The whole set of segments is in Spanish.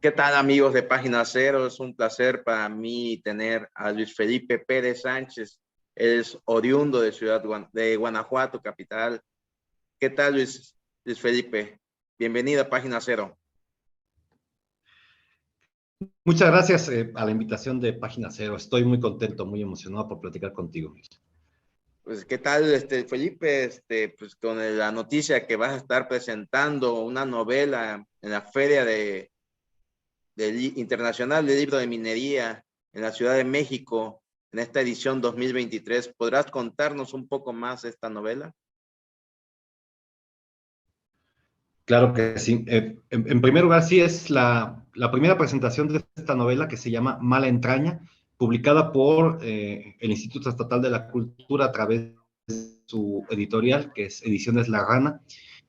¿Qué tal, amigos de Página Cero? Es un placer para mí tener a Luis Felipe Pérez Sánchez. Él es oriundo de de Guanajuato, capital. ¿Qué tal, Luis Felipe? Bienvenido a Página Cero. Muchas gracias a la invitación de Página Cero. Estoy muy contento, muy emocionado por platicar contigo. Pues, ¿qué tal, Felipe? Pues con la noticia que vas a estar presentando una novela en la Feria Internacional de Libro de Minería en la Ciudad de México, en esta edición 2023. ¿Podrás contarnos un poco más de esta novela? Claro que sí. En primer lugar, sí es la primera presentación de esta novela que se llama Mala Entraña, publicada por el Instituto Estatal de la Cultura a través de su editorial, que es Ediciones La Rana,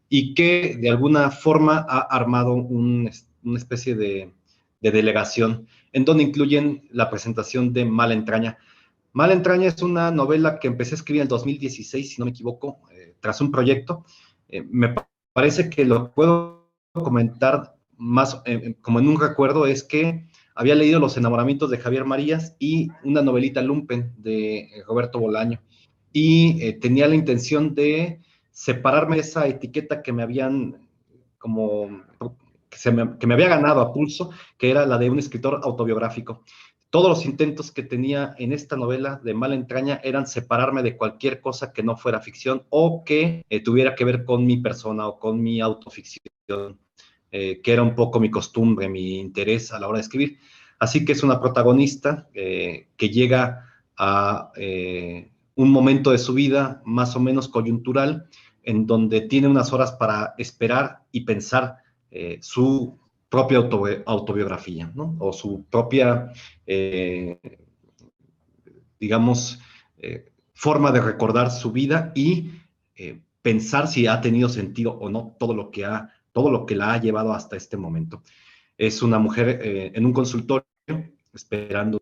y que de alguna forma ha armado una especie de delegación en donde incluyen la presentación de Mala Entraña. Mala Entraña es una novela que empecé a escribir en el 2016, si no me equivoco, tras un proyecto. Me parece que lo puedo comentar más como en un recuerdo, es que había leído Los enamoramientos de Javier Marías y una novelita Lumpen de Roberto Bolaño, y tenía la intención de separarme de esa etiqueta que me habían como que me había ganado a pulso, que era la de un escritor autobiográfico. Todos los intentos que tenía en esta novela de Mala Entraña eran separarme de cualquier cosa que no fuera ficción o que tuviera que ver con mi persona o con mi autoficción, que era un poco mi costumbre, mi interés a la hora de escribir. Así que es una protagonista que llega a un momento de su vida más o menos coyuntural, en donde tiene unas horas para esperar y pensar su propia autobiografía, ¿no? O su propia, digamos, forma de recordar su vida y pensar si ha tenido sentido o no todo lo que la ha llevado hasta este momento. Es una mujer en un consultorio esperando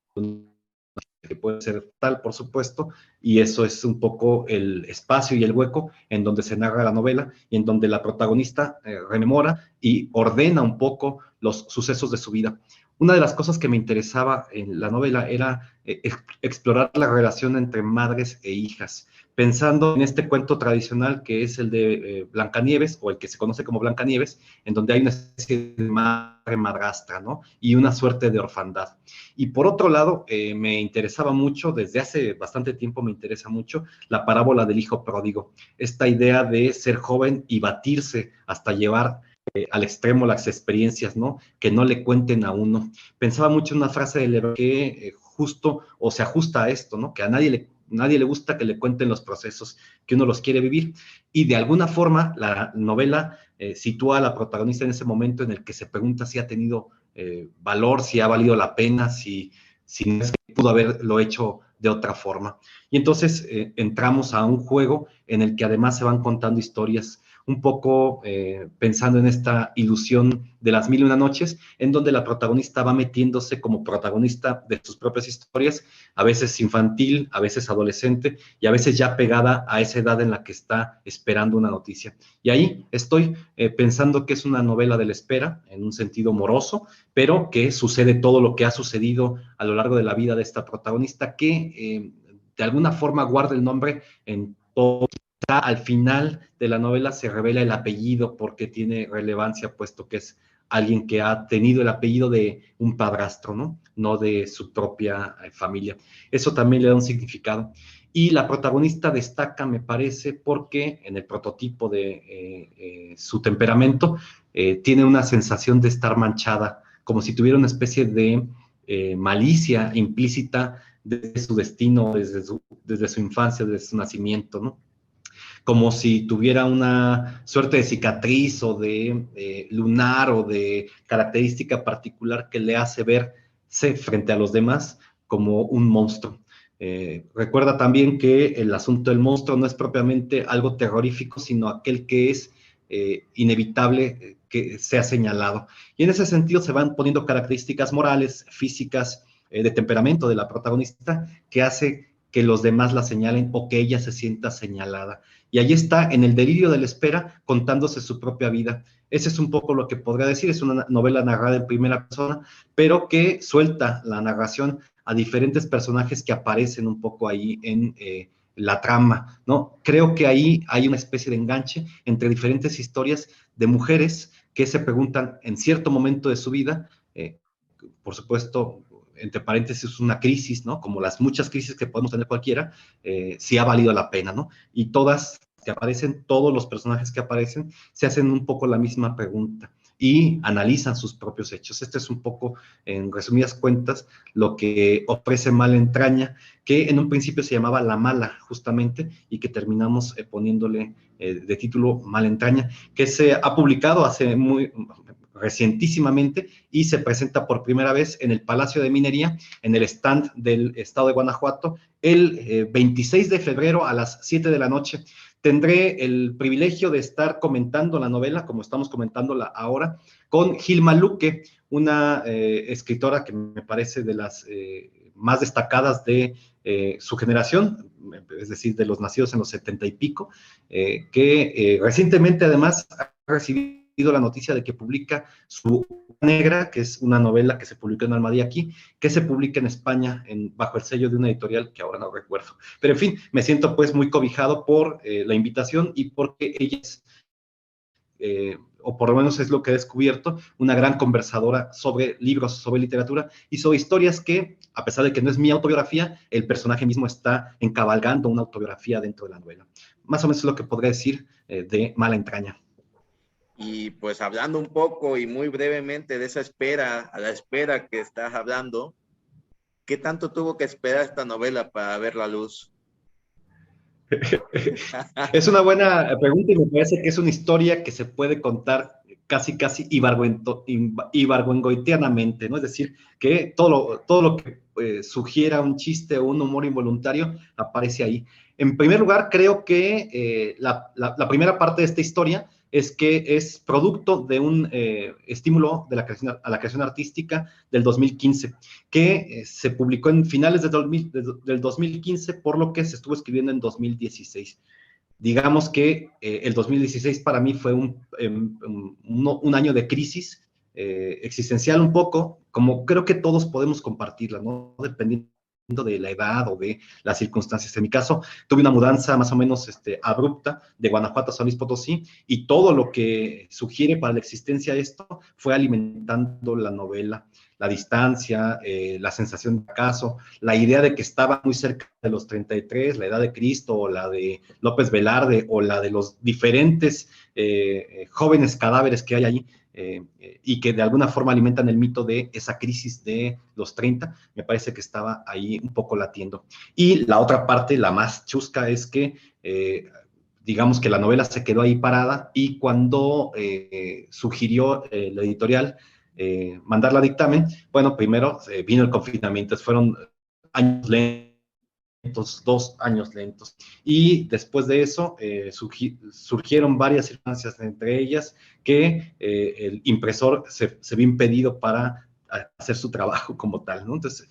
que puede ser tal, por supuesto, y eso es un poco el espacio y el hueco en donde se narra la novela y en donde la protagonista rememora y ordena un poco los sucesos de su vida. Una de las cosas que me interesaba en la novela era explorar la relación entre madres e hijas, pensando en este cuento tradicional que es el de Blancanieves, o el que se conoce como Blancanieves, en donde hay una especie de madre madrastra, ¿no? Y una suerte de orfandad. Y por otro lado, me interesaba mucho, desde hace bastante tiempo me interesa mucho, la parábola del hijo pródigo, esta idea de ser joven y batirse hasta llevar al extremo las experiencias, ¿no? Que no le cuenten a uno. Pensaba mucho en una frase de Lebrun que justo o se ajusta a esto, ¿no? Que a nadie le gusta que le cuenten los procesos, que uno los quiere vivir. Y de alguna forma la novela sitúa a la protagonista en ese momento en el que se pregunta si ha tenido valor, si ha valido la pena, si no es que pudo haberlo hecho de otra forma. Y entonces entramos a un juego en el que además se van contando historias, un poco pensando en esta ilusión de las mil y una noches, en donde la protagonista va metiéndose como protagonista de sus propias historias, a veces infantil, a veces adolescente, y a veces ya pegada a esa edad en la que está esperando una noticia. Y ahí estoy pensando que es una novela de la espera, en un sentido moroso, pero que sucede todo lo que ha sucedido a lo largo de la vida de esta protagonista, que de alguna forma guarda el nombre en todo. Al final de la novela se revela el apellido porque tiene relevancia, puesto que es alguien que ha tenido el apellido de un padrastro, ¿no? No de su propia familia. Eso también le da un significado. Y la protagonista destaca, me parece, porque en el prototipo de su temperamento tiene una sensación de estar manchada, como si tuviera una especie de malicia implícita de su destino desde su infancia, desde su nacimiento, ¿no? Como si tuviera una suerte de cicatriz o de lunar o de característica particular que le hace verse frente a los demás como un monstruo. Recuerda también que el asunto del monstruo no es propiamente algo terrorífico, sino aquel que es inevitable que sea señalado. Y en ese sentido se van poniendo características morales, físicas, de temperamento de la protagonista, que hace que los demás la señalen o que ella se sienta señalada. Y ahí está, en el delirio de la espera, contándose su propia vida. Ese es un poco lo que podría decir. Es una novela narrada en primera persona, pero que suelta la narración a diferentes personajes que aparecen un poco ahí en la trama, ¿no? Creo que ahí hay una especie de enganche entre diferentes historias de mujeres que se preguntan en cierto momento de su vida, por supuesto, entre paréntesis, una crisis, ¿no? Como las muchas crisis que podemos tener cualquiera, si ha valido la pena, ¿no? Y todas que aparecen, todos los personajes que aparecen, se hacen un poco la misma pregunta y analizan sus propios hechos. Este es un poco, en resumidas cuentas, lo que ofrece Mala Entraña, que en un principio se llamaba La Mala, justamente, y que terminamos poniéndole de título Mala Entraña, que se ha publicado hace muy recientísimamente y se presenta por primera vez en el Palacio de Minería, en el stand del estado de Guanajuato, el 26 de febrero a las 7 de la noche. Tendré el privilegio de estar comentando la novela, como estamos comentándola ahora, con Gilma Luque, una escritora que me parece de las más destacadas de su generación, es decir, de los nacidos en los 70 y pico, que recientemente además ha recibido la noticia de que publica su Negra, que es una novela que se publicó en Almadía aquí, que se publica en España bajo el sello de una editorial que ahora no recuerdo. Pero en fin, me siento pues muy cobijado por la invitación y porque ella es, o por lo menos es lo que he descubierto, una gran conversadora sobre libros, sobre literatura y sobre historias que, a pesar de que no es mi autobiografía, el personaje mismo está encabalgando una autobiografía dentro de la novela. Más o menos es lo que podría decir de Mala Entraña. Y pues hablando un poco y muy brevemente de esa espera, a la espera que estás hablando, ¿qué tanto tuvo que esperar esta novela para ver la luz? Es una buena pregunta y me parece que es una historia que se puede contar casi, casi ibargüengoitianamente, ¿no? Es decir, que todo lo que sugiera un chiste o un humor involuntario aparece ahí. En primer lugar, creo que la primera parte de esta historia es que es producto de un estímulo de a la creación artística del 2015, que se publicó en finales del 2015, por lo que se estuvo escribiendo en 2016. Digamos que el 2016 para mí fue un año de crisis existencial un poco, como creo que todos podemos compartirla, ¿no? Dependiendo de la edad o de las circunstancias. En mi caso, tuve una mudanza más o menos abrupta de Guanajuato a San Luis Potosí y todo lo que sugiere para la existencia de esto fue alimentando la novela, la distancia, la sensación de fracaso, la idea de que estaba muy cerca de los 33, la edad de Cristo, o la de López Velarde, o la de los diferentes jóvenes cadáveres que hay allí, y que de alguna forma alimentan el mito de esa crisis de los 30, me parece que estaba ahí un poco latiendo. Y la otra parte, la más chusca, es que digamos que la novela se quedó ahí parada y cuando sugirió la editorial mandarla a dictamen, bueno, primero vino el confinamiento, fueron años lentos, 2 años lentos. Y después de eso surgieron varias circunstancias, entre ellas que el impresor se vio impedido para hacer su trabajo como tal, ¿no? Entonces,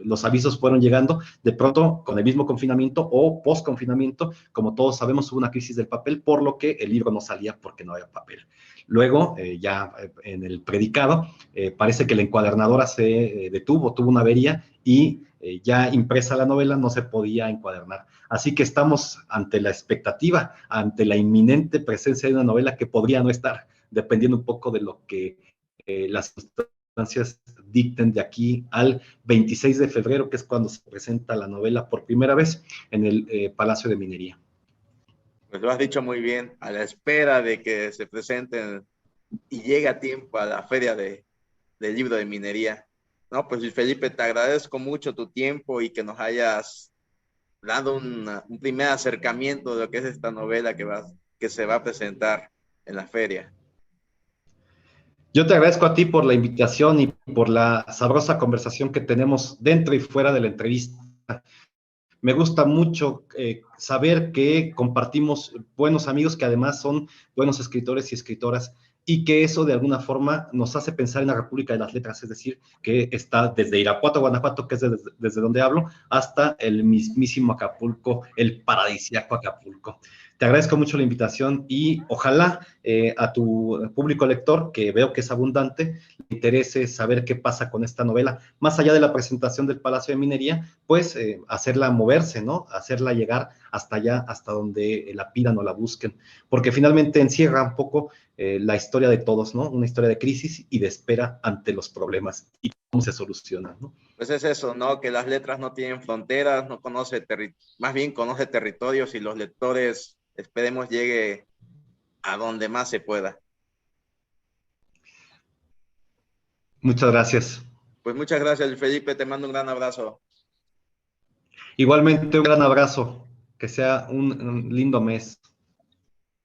los avisos fueron llegando de pronto con el mismo confinamiento o post-confinamiento. Como todos sabemos, hubo una crisis del papel, por lo que el libro no salía porque no había papel. Luego, ya en el predicado, parece que la encuadernadora se detuvo, tuvo una avería y ya impresa la novela no se podía encuadernar. Así que estamos ante la expectativa, ante la inminente presencia de una novela que podría no estar, dependiendo un poco de lo que las circunstancias dicten de aquí al 26 de febrero, que es cuando se presenta la novela por primera vez en el Palacio de Minería. Pues lo has dicho muy bien, a la espera de que se presenten y llegue a tiempo a la feria del libro de minería. No, pues Luis Felipe, te agradezco mucho tu tiempo y que nos hayas dado un primer acercamiento de lo que es esta novela que se va a presentar en la feria. Yo te agradezco a ti por la invitación y por la sabrosa conversación que tenemos dentro y fuera de la entrevista. Me gusta mucho saber que compartimos buenos amigos que además son buenos escritores y escritoras y que eso de alguna forma nos hace pensar en la República de las Letras, es decir, que está desde Irapuato, Guanajuato, que es desde donde hablo, hasta el mismísimo Acapulco, el paradisíaco Acapulco. Te agradezco mucho la invitación y ojalá a tu público lector, que veo que es abundante, le interese saber qué pasa con esta novela, más allá de la presentación del Palacio de Minería, pues hacerla moverse, ¿no? Hacerla llegar hasta allá, hasta donde la pidan o la busquen, porque finalmente encierra un poco la historia de todos, ¿no? Una historia de crisis y de espera ante los problemas y cómo se solucionan, ¿no? Pues es eso, ¿no? Que las letras no tienen fronteras, no conoce más bien conoce territorios y los lectores esperemos llegue a donde más se pueda. Muchas gracias. Pues muchas gracias, Felipe, te mando un gran abrazo. Igualmente, un gran abrazo. Que sea un lindo mes.